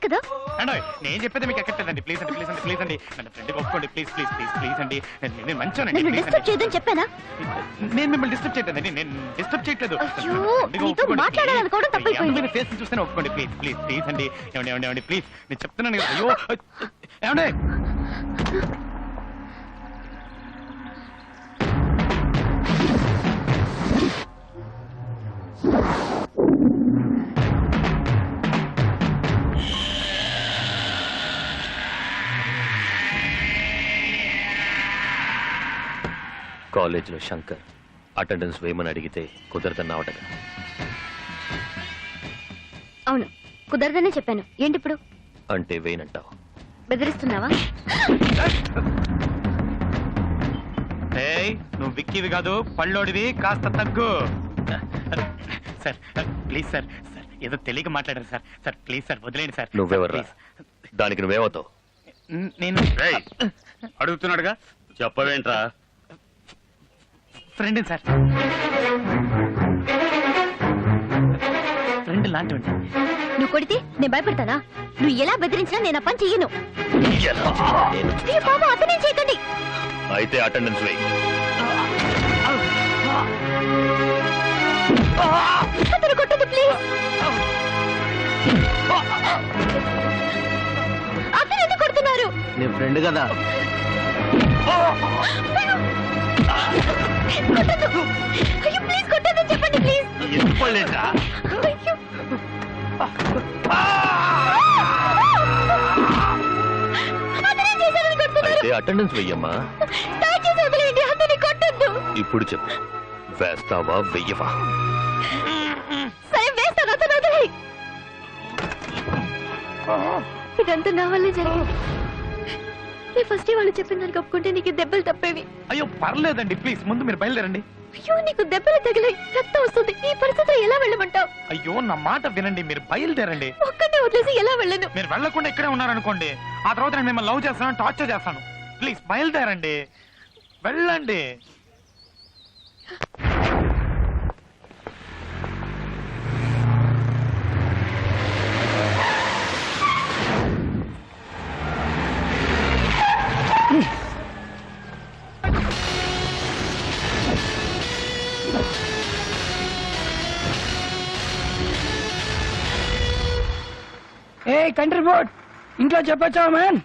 కదా నేను చెప్పేది మీకు ఎక్కట్లేదండి. ప్లీజ్ అండి ప్లీజ్ అండి ప్లీజ్ అండి నన్ను ఫ్రెండ్గా ఒప్పుకోండి. ప్లీజ్ ప్లీజ్ ప్లీజ్ ప్లీజ్ అండి. నేను మంచోనండి. నన్ను డిస్టర్బ్ చేయదని చెప్పానా? నేను మిమ్మల్ని డిస్టర్బ్ చేయలేదండి. నేను డిస్టర్బ్ చేయట్లేదు. అయ్యో, నీతో మాట్లాడాలనుకోవడం తప్పైపోయింది. ఫేస్ చూస్తేనే ఒప్పుకోండి. ప్లీజ్ ప్లీజ్ ప్లీజ్ అండి. ఏమండి ఏమండి ఏమండి ప్లీజ్ నేను చెప్తున్నాను కదా. అయ్యో ఏమండి కాలేజీలో శంకర్ అటెండెన్స్ వేయమని అడిగితే కుదరదన్నావటగా. అవును, కుదరదనే చెప్పాను. ఏంటి ఇప్పుడు? అంటే వేయనంటావు. బెదిరిస్తున్నావా? నువ్వు విక్కివి కాదు, పళ్ళోడివి. కాస్త తగ్గు సార్. Please sir. సార్ ఏదో తెలియక మాట్లాడారు సార్. సార్ ప్లీజ్ సార్ వదిలేండి సార్. నువ్వెవర్రా? దానికి నువ్వేమవుతావు? నేను అడుగుతున్నాడుగా చెప్పవేంట్రా? Friend sir. ఫ్రెండ్ లాంటి. నువ్వు కొడితే నేను భయపడతానా? నువ్వు ఎలా బెదిరించినా నేను ఆ పని చెయ్యను. అయ్యో బాబు, అతనేం చేయకండి. అయితే అటెండెన్స్ వేయి. అతను కొట్టదు ప్లీజ్. అతను ఎందుకు కొడుతున్నారు? నీ ఫ్రెండ్ కదా. కొట్టదు. అయ్యో ప్లీజ్ కొట్టదని చెప్పండి ప్లీజ్. అయ్యో. అతనేం చేశారని కొడుతున్నారు? అయితే అటెండెన్స్ వెయ్యమ్మా. దయచేసి వదిలేయండి, అతన్ని కొట్టద్దు. ఇప్పుడు చెప్పు, వేస్తావా వెయ్యవా? సరే వేస్తాను, అతను వదిలేయ్. ఇదంతా నా వల్లే జరిగింది. నేను ఫస్ట్ వాళ్ళు చెప్పిన దానికి ఒప్పుకుంటే నీకు దెబ్బలు తప్పేవి. అయ్యో పర్లేదండి ప్లీజ్ ముందు మీరు బయలుదేరండి. అయ్యో నీకు దెబ్బలు తగిలాయి, రక్తం వస్తుంది. ఈ పరిస్థితిలో ఎలా వెళ్ళమంటావు? అయ్యో నా మాట వినండి, మీరు బయలుదేరండి. ఒక్కడే వదిలేసి ఎలా వెళ్ళను? మీరు వెళ్ళకుండా ఇక్కడే ఉన్నారనుకోండి, ఆ తర్వాత నేను మిమ్మల్ని లవ్ చేస్తాను, టార్చర్ చేస్తాను. ప్లీజ్ బయలుదేరండి, వెళ్ళండి. ఏ కంట్రీ బోర్డ్ ఇంట్లో చెప్పొచ్చావా మ్యాన్?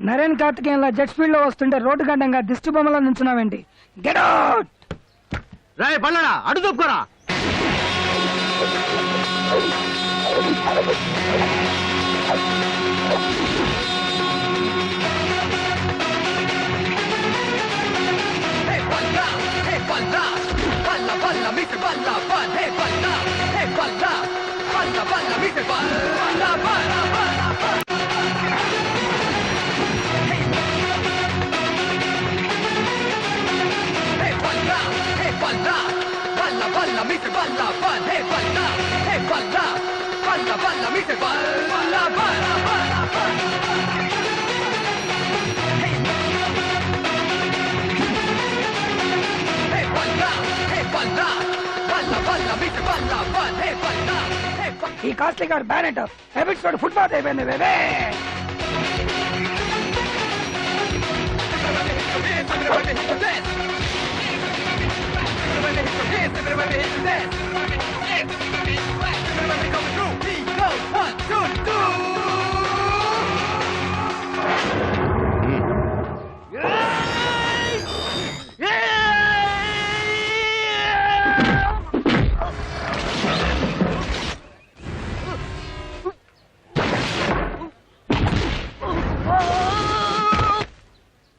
నరేన్ కార్తికేయన్లా జెట్ స్పీడ్ లో వస్తుంటే రోడ్డు గడ్డంగా దిష్టి బొమ్మలా నుంచున్నావేంటి? Get out! రే పల్లడా, అడు తప్పుకోరా. ఈ కాస్ట్లీ కార్ బ్యానెట్ హ్యాబిట్స్ తోటి ఫుట్పాత్ అయిపోయింది బేబే.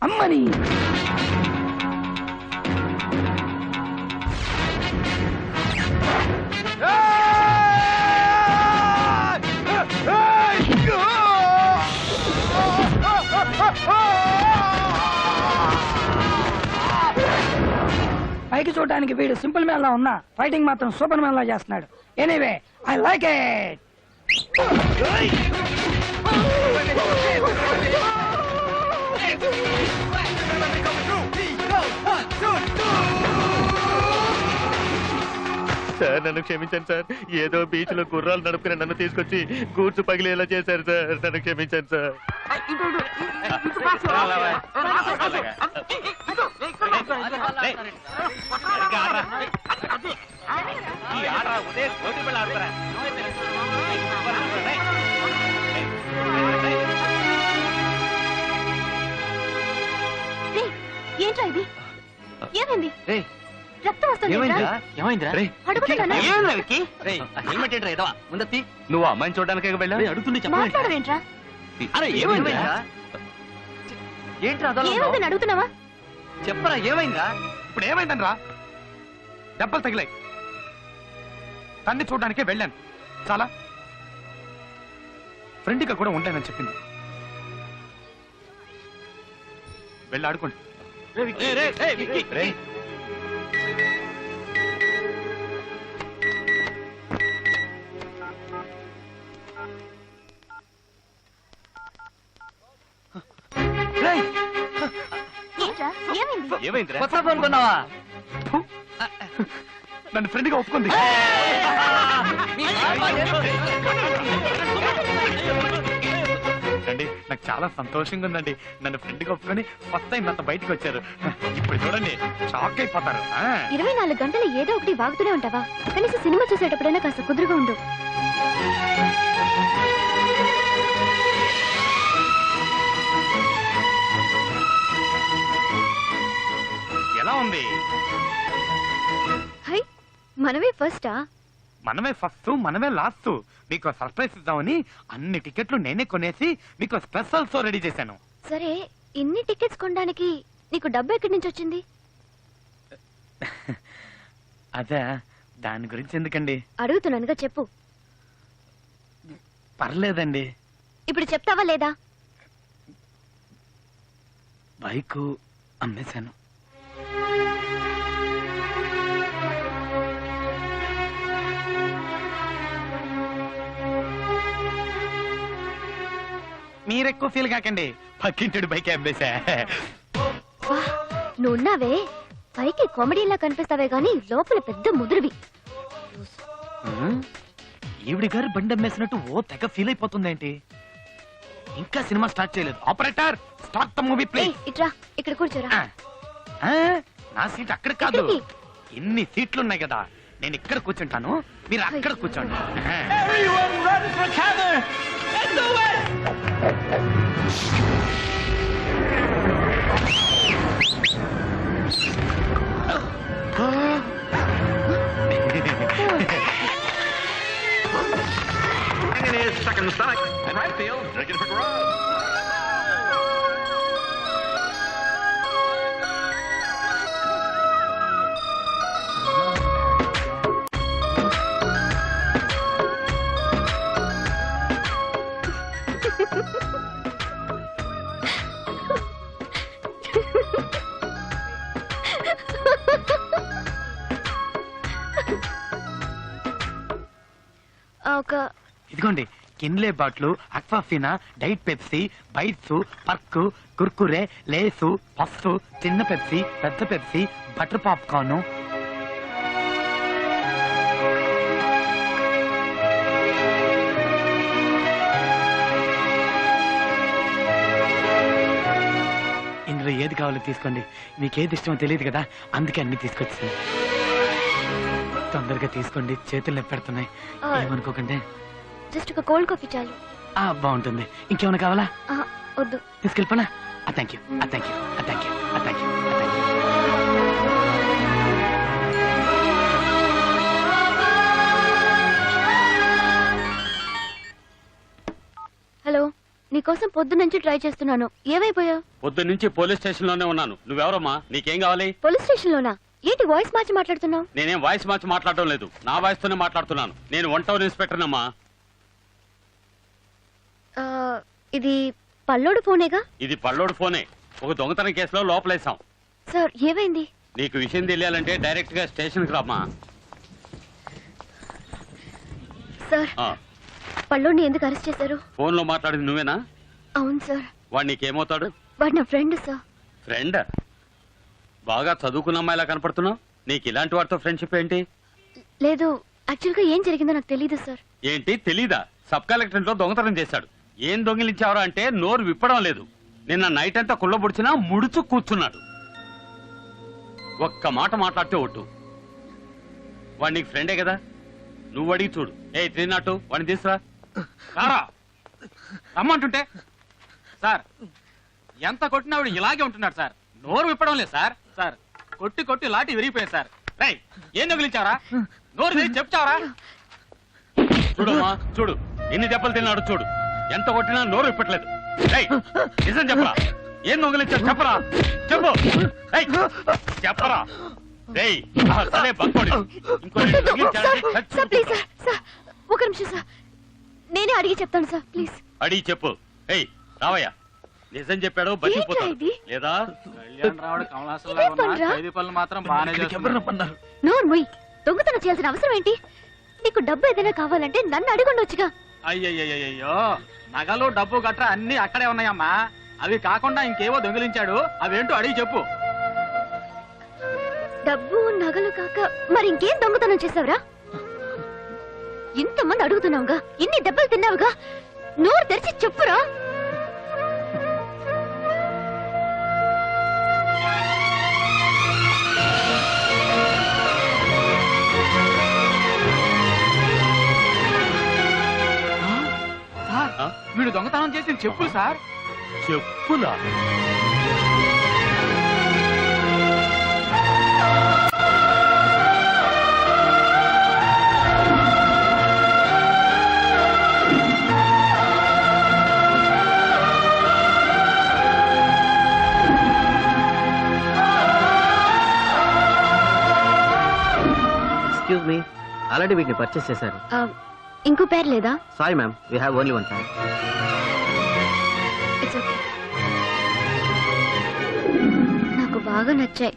అమ్మని పైకి చూడడానికి వీడు సింపుల్ మ్యాన్ లా ఉన్నా ఫైటింగ్ మాత్రం సూపర్ మ్యాన్ లా చేస్తున్నాడు. Anyway I like it. Sir నన్ను క్షమించండి సార్. ఏదో బీచ్ లో గుర్రాలు నడుపుకుని నన్ను తీసుకొచ్చి గూడ్స్ పగిలేలా చేశారు సార్. నన్ను క్షమించండి సార్. రేయ్, ఏంట్రా ఇది? ఏమైంది? రక్తం వస్తుంది ఏమైందిరా? అడుగుతున్నానా? హెల్మెట్ ఏంట్రా ఏదో ముందత్తి. నువ్వు అమ్మాయిని చూడడానికి వెళ్ళా అడుగుతుంది మాట్లాడవేంట్రా? అరే ఏమైందిరా? ఏంట్రా ఏమైందని అడుగుతున్నావా? చెప్పరా ఏమైందా? ఇప్పుడు ఏమైందని రా? దెబ్బలు తగిలాయి. తన్ని చూడడానికే వెళ్ళాను. చాలా ఫ్రెండ్గా కూడా ఉంటానని చెప్పింది. వెళ్ళి ఆడుకోండి. రేయ్, ఏంట్రా? ఏమైంది? ఏమైందిరా? కొత్త ఫోన్ కొన్నావా? నన్ను ఫ్రెండ్గా ఒప్పుకుంది. అండి నాకు చాలా సంతోషంగా ఉందండి. నన్ను ఫ్రెండ్గా ఒప్పుకొని ఫస్ట్ టైం నాతో బయటకు వచ్చారు. ఇప్పుడు చూడండి షాక్ అయిపోతారు. 24 గంటలు ఏదో ఒకటి వాగుతూనే ఉంటావా? కనీసం సినిమా చూసేటప్పుడైనా కాస్త కుదురుగా ఉండు. ఎలా ఉంది? హై, మనమే ఫస్టా? మనమే ఫస్ట్ మనమే లాస్ట్. మీకు సర్ప్రైజ్ ఇద్దామని అన్ని టికెట్లు నేనే కొనేసి మీకు స్పెషల్ షో రెడీ చేశాను. సరే, ఇన్ని టికెట్స్ కొనడానికి నీకు డబ్బు ఎక్కడి నుంచి వచ్చింది? అదే, దాని గురించి ఎందుకండి? అడుగుతున్నానుగా, చెప్పు. పర్లేదండి. ఇప్పుడు చెప్తావా లేదా? బైకు అమ్మేశాను. మీరెక్కువ ఫీల్ కాకండి, పక్కింటి బైక్ అమ్మేశా. వా, నువ్వున్నావే, పైకి కామెడీలా కనిపిస్తావే గానీ లోపల పెద్ద ముదురువి. ఈవిడి గారు బండి అమ్మేసినట్టు ఓ తెగ ఫీల్ అయిపోతుందేంటి? ఇంకా సినిమా స్టార్ట్ చేయలేదు. Operator, start the movie please. ఇట్రా, ఇక్కడ కూర్చోరా. నా సీట్ అక్కడ కాదు. ఎక్కడికి? ఇన్ని సీట్లు ఉన్నాయి కదా, నేను ఇక్కడ కూర్చుంటాను, మీరు అక్కడ కూర్చోండి. Second strike. And right field, drinking for grub. ఇదిగోండి, Kinley bottle, Aquafina, diet Pepsi, bites, Perk, Kurkure, Lays, puff, చిన్న పెప్సీ, పెద్ద పెప్సీ, బటర్ పాప్కార్న్. ఇందులో ఏది కావాలో తీసుకోండి. మీకేది ఇష్టమో తెలియదు కదా, అందుకే అన్ని తీసుకొచ్చాను. తొందరగా తీసుకోండి, చేతులు నొప్పి పెడుతున్నాయి. ఏమనుకోకండి. జస్ట్ ఒక కోల్డ్ కాఫీ చాలు. బాగుంటుంది. ఇంకేమైనా కావాలా? వద్దు. తీసుకెళ్ళిపోనా? Thank you, thank you, thank you, thank you. Hello, నీకోసం పొద్దు నుంచి ట్రై చేస్తున్నాను. ఏమైపోయావు? పొద్దు నుంచి పోలీస్ స్టేషన్ లోనే ఉన్నాను. నువ్వెవరమ్మా? నీకేం కావాలి? పోలీస్ స్టేషన్ లోనా? ఏంటి వాయిస్ మార్చి మాట్లాడుతున్నావు? నేనేం వాయిస్ మార్చి మాట్లాడటం లేదు, నా వాయిస్ తోనే మాట్లాడుతున్నాను. నేను 1 టౌన్ ఇన్స్పెక్టర్ అమ్మా. ఇది పల్లోడు ఫోనేగా? ఇది పల్లోడు ఫోనే. ఒక దొంగతనం కేసులో లోపలేసాం. సార్, ఏమైంది? నీకు విషయం తెలియాలంటే డైరెక్ట్ గా స్టేషన్ కి రామ్మా. సార్, పల్లోడిని ఎందుకు అరెస్ట్ చేశారు? ఫోన్ లో మాట్లాడింది నువ్వేనా? అవును సార్. వాడు నీకేమవుతాడు? వాడు నా ఫ్రెండ్ సార్. ఫ్రెండ్? బాగా చదువుకున్న అమ్మాయిలా కనపడుతున్నావు. నీకు ఇలాంటి వాడితో ఫ్రెండ్షిప్ ఏంటి? లేదు, యాక్చువల్ గా ఏం జరిగిందో నాకు తెలీదు సార్. ఏంటి తెలీదా? సబ్ కలెక్టరేట్ లో దొంగతనం చేశాడు. ఏం దొంగిలించావరా అంటే నోరు విప్పడం లేదు. నిన్న నైట్ అంతా కుళ్ళబొడిచినా ముడుచు కూర్చున్నాడు. ఒక్క మాట మాట్లాడితే ఒట్టు. వాడు నీకు ఫ్రెండే కదా, నువ్వు అడిగి చూడు. ఏ తిన్నట్టు వాడిని తీసురా. రారా రమ్మంటుంటే. సార్ ఎంత కొట్టినా ఆవిడ ఇలాగే ఉంటున్నాడు సార్. నోరు విప్పడం లేదు సార్. సార్ కొట్టి కొట్టి లాటి విరిగిపోయింది సార్. రై ఏం దొంగిలించావరా? నోరు తెరిచి చెప్తావరా? చూడమ్మా చూడు, ఎన్ని దెబ్బలు తిన్నాడు చూడు. ఎంత కొట్టినా నోరు విప్పట్లేదు. రేయ్, నిజం చెప్పరా? ఏం దొంగిలించావు చెప్పరా? చెప్పు. రేయ్, చెప్పరా? రేయ్, అసలే బంకోడి. ఇంకోటి సార్, దొంగిలించాడంటే సార్, చచ్చి ప్లీజ్ సార్, సార్, ఒక నిమిషం సార్, నేనే అడిగి చెప్తాను సార్, ప్లీజ్. అడిగి చెప్పు. ఏయ్ రావయ్యా, నిజం చెప్పాడో బతికిపోతాడు. ఏంట్రా ఇది? లేదా కళ్యాణ్ రావుడు కమలాసంలా ఇదేం ఉన్నా పనిరా? ఖైదీ పనులు మాత్రం బాగానే ఎవరు చేస్తున్నాడు. రమ్మన్నారు? నోరు ముయ్. దొంగతనం చేయాల్సిన అవసరం ఏంటి? నీకు డబ్బు ఏదైనా కావాలంటే నన్ను అడగండొచ్చుగా. అయ్యయ్యో, నగలు డబ్బు గట్రా అన్ని అక్కడే ఉన్నాయమ్మా. అవి కాకుండా ఇంకేవో దొంగిలించాడు. అవేంటో అడిగి చెప్పు. డబ్బు నగలు కాక మరి ఇంకేం దొంగతనం చేసావురా? ఇంతమంది అడుగుతున్నావుగా, ఇన్ని దెబ్బలు తిన్నావుగా, నోరు తెరిచి చెప్పురా. సార్ ఆ? వీడు దొంగతనం చేసిన చెప్పులు సార్. చెప్పులా? ఎక్స్క్యూజ్ మీ, ఆల్రెడీ వీటిని పర్చేస్ చేశారు. ఇంకో పేరు లేదా? Sorry ma'am, we have only one time. It's okay. నాకు బాగా నచ్చాయి,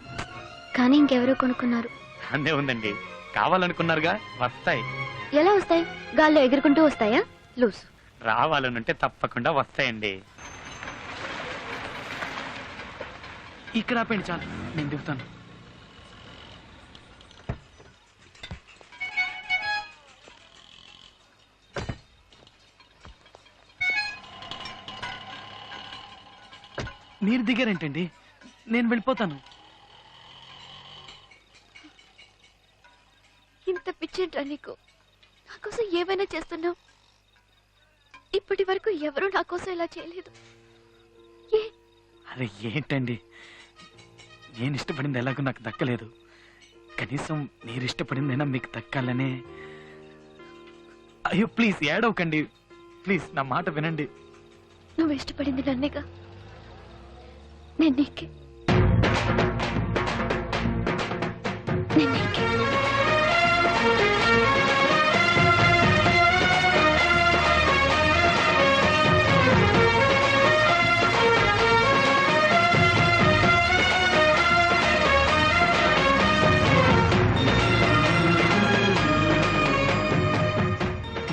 కానీ ఇంకెవరో కొనుక్కున్నారు. అదే ఉందండి, కావాలనుకున్నారుగా, వస్తాయి. ఎలా వస్తాయి? గాల్లో ఎగురుకుంటూ వస్తాయా? లూస్. రావాలనుంటే తప్పకుండా వస్తాయండి. ఇక్కడ ఆపండి చాలు, నేను దిగుతాను. మీరు దిగారేంటండి? నేను వెళ్ళిపోతాను. ఇంత పిచ్చేంట్రా నీకు? నా కోసం ఏమైనా చేస్తున్నావు. ఇప్పటి వరకు ఎవరూ నా కోసం ఇలా చేయలేదు. ఏ? అరే ఏంటండి, నేను ఇష్టపడింది ఎలాగో నాకు దక్కలేదు. కనీసం మీరు ఇష్టపడిందైనా మీకు దక్కాలనే. అయ్యో ప్లీజ్ ఏడవకండి, ప్లీజ్ నా మాట వినండి. నువ్వు ఇష్టపడింది నన్నేగా, నేను నీకే. నేను నీకే.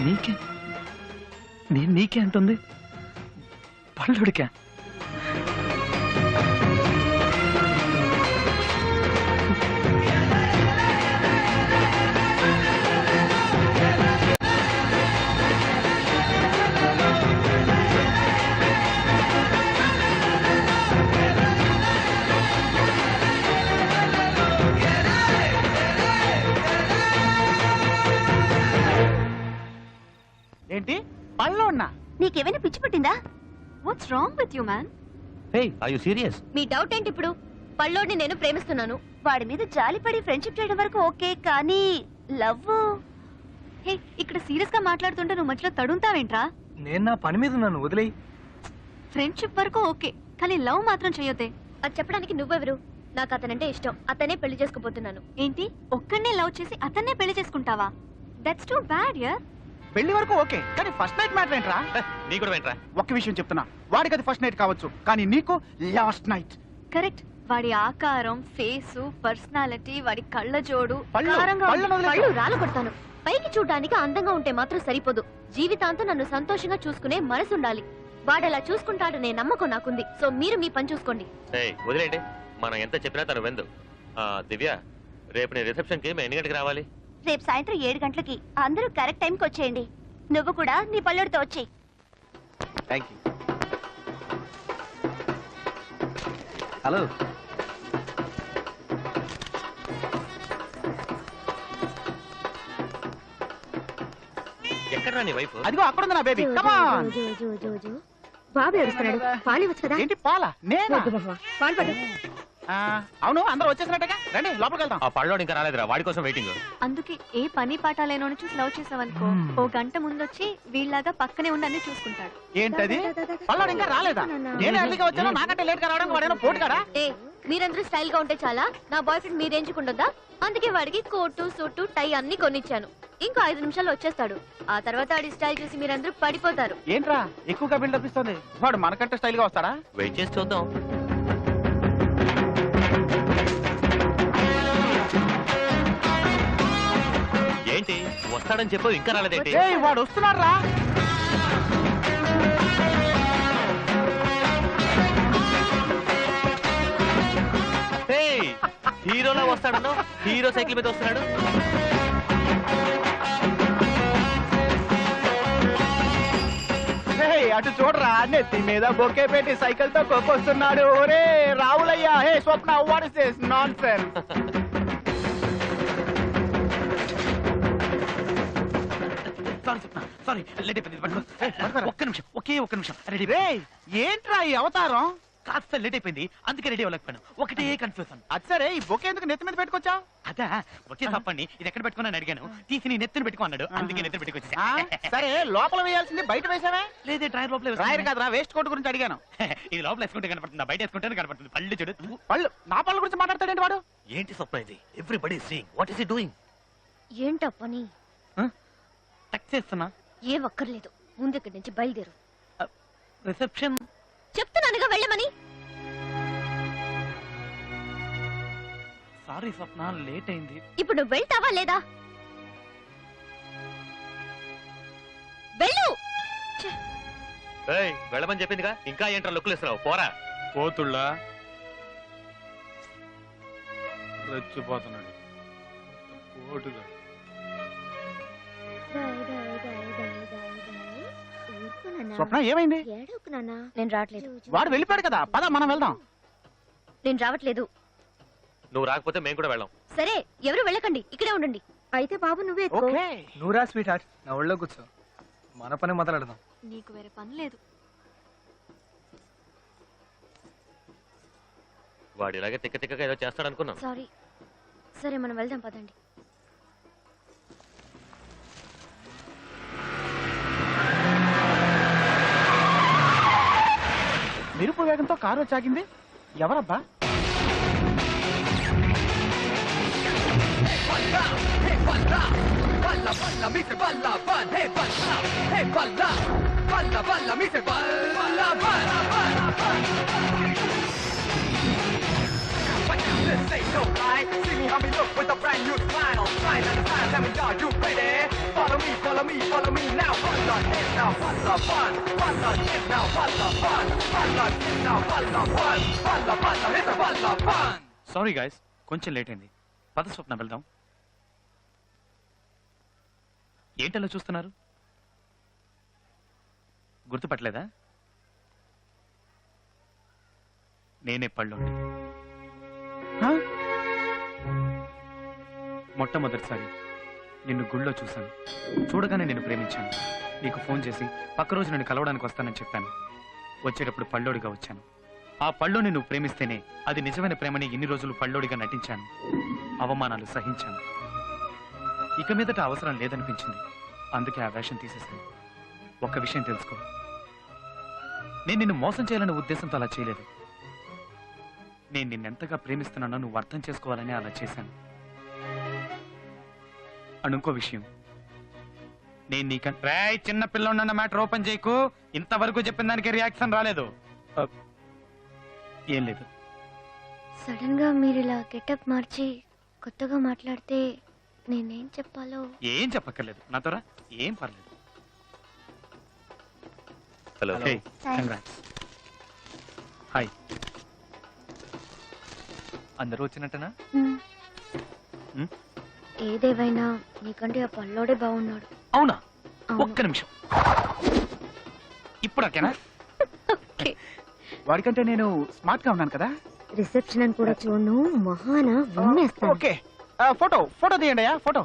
నీకే? నేను నీకే అంటుంది, పళ్ళుడికా? ఏంటి పనిలో ఉన్నా? నీకేమైనా పిచ్చి పట్టిందా? What's wrong with you man? Hey, are you serious? మీ డౌట్ ఏంటి ఇప్పుడు? పల్లోడిని నేను ప్రేమిస్తున్నాను. వాడి మీద జాలిపడి ఫ్రెండ్షిప్ చేయడం వరకు ఓకే, కానీ లవ్. హే, ఇక్కడ సీరియస్ గా మాట్లాడుతుంటే నువ్వు మధ్యలో తడుంతావేంట్రా? నేను నా పని మీద ఉన్నాను, వదిలేయి. ఫ్రెండ్షిప్ వరకు ఓకే, కానీ లవ్ మాత్రం చేయొద్దే. అది చెప్పడానికి నువ్వెవరు? నాకు అతనంటే ఇష్టం, అతనే పెళ్లి చేసుకోబోతున్నాను. ఏంటి, ఒక్కడనే లవ్ చేసి అతన్నే పెళ్లి చేసుకుంటావా? దట్స్ టూ బ్యాడ్ యార్. పెళ్లి వరకు ఓకే, కానీ ఫస్ట్ నైట్ మ్యాటర్ ఏంట్రా? నీ కూడా వెంట్రా. ఒక్క విషయం చెప్తున్నా, వాడికి అది ఫస్ట్ నైట్ కావచ్చు, కానీ నీకు లాస్ట్ నైట్. కరెక్ట్. వాడి ఆకారం, ఫేసు, పర్సనాలిటీ, వాడి కళ్ళ జోడు, పళ్ళు, కారంగా పళ్ళను ఉంది. వదిలేయ్. పళ్ళు రాలగొడతాను. పైకి చూడడానికి అందంగా ఉంటే మాత్రం సరిపోదు, జీవితాంతం నన్ను సంతోషంగా చూసుకునే మనసు ఉండాలి. వాడలా చూసుకుంటాడనే నమ్మకం నాకుంది. సో మీరు మీ పని చూసుకోండి. వదిలేండి, మనం ఎంత చెప్పినా తను వెందు. దివ్య, రేపు నీ రిసెప్షన్ కి మేము ఎన్ని గంటకి రావాలి? రేపు సాయంత్రం 7 గంటలకి అందరూ కరెక్ట్ టైంకి వచ్చేయండి. నువ్వు కూడా నీ పల్లెడితో వచ్చేయి. Thank you. హలో, ఎక్కడ నీ వైఫ్? అదిగో అక్కడ ఉంది నా బేబీ. కమాన్. బాబు ఏడుస్తున్నాడు, పాలు ఇవ్వచ్చు కదా. ఏంటి పాల? నేనా? పాలు పట్టు. అవును, అందరూ వచ్చేసినట్టుగా. రండి లోపలికి వెళ్దాం. ఆ పళ్ళోడు ఇంకా రాలేదురా, వాడి కోసం వెయిటింగ్. అందుకే ఏ పని పాట లేనోని చూసి లవ్ చేసావనుకో, ఓ గంట ముందొచ్చి వీళ్ళలాగా పక్కనే ఉండి అన్ని చూసుకుంటాడు. ఏంటది? పల్లాడు ఇంకా రాలేదా? నేను ఎర్లీగా వచ్చాను, నాకంటే లేట్ గా రావడానికి వాడేమో పోటు కదా. ఏ మీరందరూ స్టైల్ గా ఉంటే చాలా, నా బాయ్ ఫ్రెండ్ మీరు ఎంచుకుంటుందా? అందుకే వాడికి కోటు సూటు టై అన్ని కొనిచ్చాను. ఇంకో 5 నిమిషాల్లో వచ్చేస్తాడు. ఆ తర్వాత వాడి స్టైల్ చూసి మీరందరూ పడిపోతారు. ఏంట్రా ఎక్కువగా బిల్డప్ ఇస్తుంది? వాడు మనకంటే స్టైల్ గా వస్తాడా? వెయిట్ చేసి చూద్దాం. ఏంటి వస్తాడని చెప్పు, ఇంకా రాలేదేంటి? ఏయ్, వాడు వస్తున్నాడు రా. హీరోలా వస్తాడను, హీరో సైకిల్ మీద వస్తున్నాడు. ఏయ్, అటు చూడరా, నెత్తి మీద బొకే పెట్టి సైకిల్ తో కొక్కొస్తున్నాడు. ఒరే రావులయ్యా. Hey Swapna, what is this nonsense? Sorry Swapna, sorry late అయిపోయింది. పట్టుకో. ఒక్క నిమిషం, ఒక్క నిమిషం. రెడీ. రేయ్, ఏంట్రా ఈ అవతారం? కాస్త లేట్ అయిపోయింది, అందుకే రెడీ అవ్వలేకపోయాను. ఒకటే కన్ఫ్యూజన్. అది సరే, ఈ బొకే ఎందుకు నెత్తి మీద పెట్టుకొచ్చావు? అదా ఒకే తప్పండి, ఇది ఎక్కడ పెట్టుకున్నాను అడిగాను. తీసి నీ నెత్తిని పెట్టుకో అన్నాడు, అందుకే నెత్తిని పెట్టుకొచ్చా. సరే, లోపల వేయాల్సింది బయట వేసావే? లేదే డ్రైవర్ లోపల రాయరు కాదురా, వేస్ట్ కోట్ గురించి అడిగాను. ఇది లోపల వేసుకుంటే కనపడుతుందా, బయట వేసుకుంటే కనపడుతుంది. పళ్ళు చూడు. పళ్ళు? నా పళ్ళ గురించి మాట్లాడతాడేంటి వాడు? ఏంటి స్వప్న ఇది? Everybody seeing, what is he doing? ఏంటో పని? టక్ చేస్తున్నా. ఏ ఒక్కర్లేదు, ముందు ఇక్కడి నుంచి బయలుదేరు. రిసెప్షన్. చెప్తున్నానుగా వెళ్ళమని. సారీ స్వప్న, లేట్ అయింది. ఇప్పుడు నువ్వు వెళ్తావా లేదా? వెళ్ళు. వెళ్ళమని చెప్పిందిగా, ఇంకా ఏంట్రా లుక్లు ఇస్తున్నావు? పోరా. పోతుళ్ళా రెచ్చిపోతున్నాడు పోటుగా. స్వప్న ఏమైంది? నేను రావట్లేదు. వాడు వెళ్ళిపోయాడు కదా, పద మనం వెళ్దాం. నేను రావట్లేదు. నువ్వు రాకపోతే మేము కూడా వెళ్ళాం. సరే, ఎవరు వెళ్ళకండి, ఇక్కడే ఉండండి. అయితే బాబు నువ్వే ఎత్తుకో. ఓకే. నువ్వురా స్వీట్ హార్ట్, నా ఒళ్ళో కూర్చో, మన పని మొదలెడదాం. నీకు వేరే పని లేదు. వాడు ఇలాగే తిక్క తిక్కగా ఏదో చేస్తాడనుకున్నాం. సారీ. సరే మనం వెళ్దాం పదండి. మెరుపు వేగంతో కారు వచ్చాగింది. ఎవరబ్బా? సారీ గైస్, కొంచెం లేట్ అయింది. పద స్వప్న వెళ్దాం. ఏంటలా చూస్తున్నారు? గుర్తుపట్టలేదా? నేనే పళ్ళోండి. మొట్టమొదటిసారి నిన్ను గుళ్ళో చూశాను. చూడగానే నేను ప్రేమించాను. నీకు ఫోన్ చేసి పక్క రోజు నన్ను కలవడానికి వస్తానని చెప్పాను. వచ్చేటప్పుడు పళ్ళోడిగా వచ్చాను. ఆ పళ్ళోని నువ్వు ప్రేమిస్తేనే అది నిజమైన ప్రేమని ఇన్ని రోజులు పళ్ళోడిగా నటించాను. అవమానాలు సహించాను. ఇక మీదట అవసరం లేదనిపించింది. అందుకే ఆ వేషం తీసేశాను. ఒక్క విషయం తెలుసుకో, నేను నిన్ను మోసం చేయాలనే ఉద్దేశంతో అలా చేయలేదు. నేను నిన్నెంతగా ప్రేమిస్తున్నానో నువ్వు అర్థం చేసుకోవాలని అలా చేశాను. అనుకో విషయం, నేను నీకంటే చిన్న పిల్లన్న మ్యాటర్ ఓపెన్ చేయకు. ఇంతవరకు చెప్పిన దానికి రియాక్షన్ రాలేదు. ఏం లేదు. సడన్ గా మీరు ఇలా గెటప్ మార్చి కొత్తగా మాట్లాడితే నేనేం చెప్పాలో. ఏం చెప్పక్కర్లేదు, నాతోరా, ఏం పర్లేదు. హలో. హాయ్. అందరూ వచ్చినట్టనా? ఏదేవైనా నీకంటే ఆ పల్లోడే బాగున్నాడు. అవునా? అవును. ఒక్క నిమిషం. ఇప్పుడు ఓకేనా? ఓకే. వాడికంటే నేను స్మార్ట్ గా ఉన్నాను కదా. రిసెప్షన్ అని కూడా చూడు, మహానా విన్నేస్తాను. ఓకే ఫోటో తీయండి అయ్యా, ఫోటో.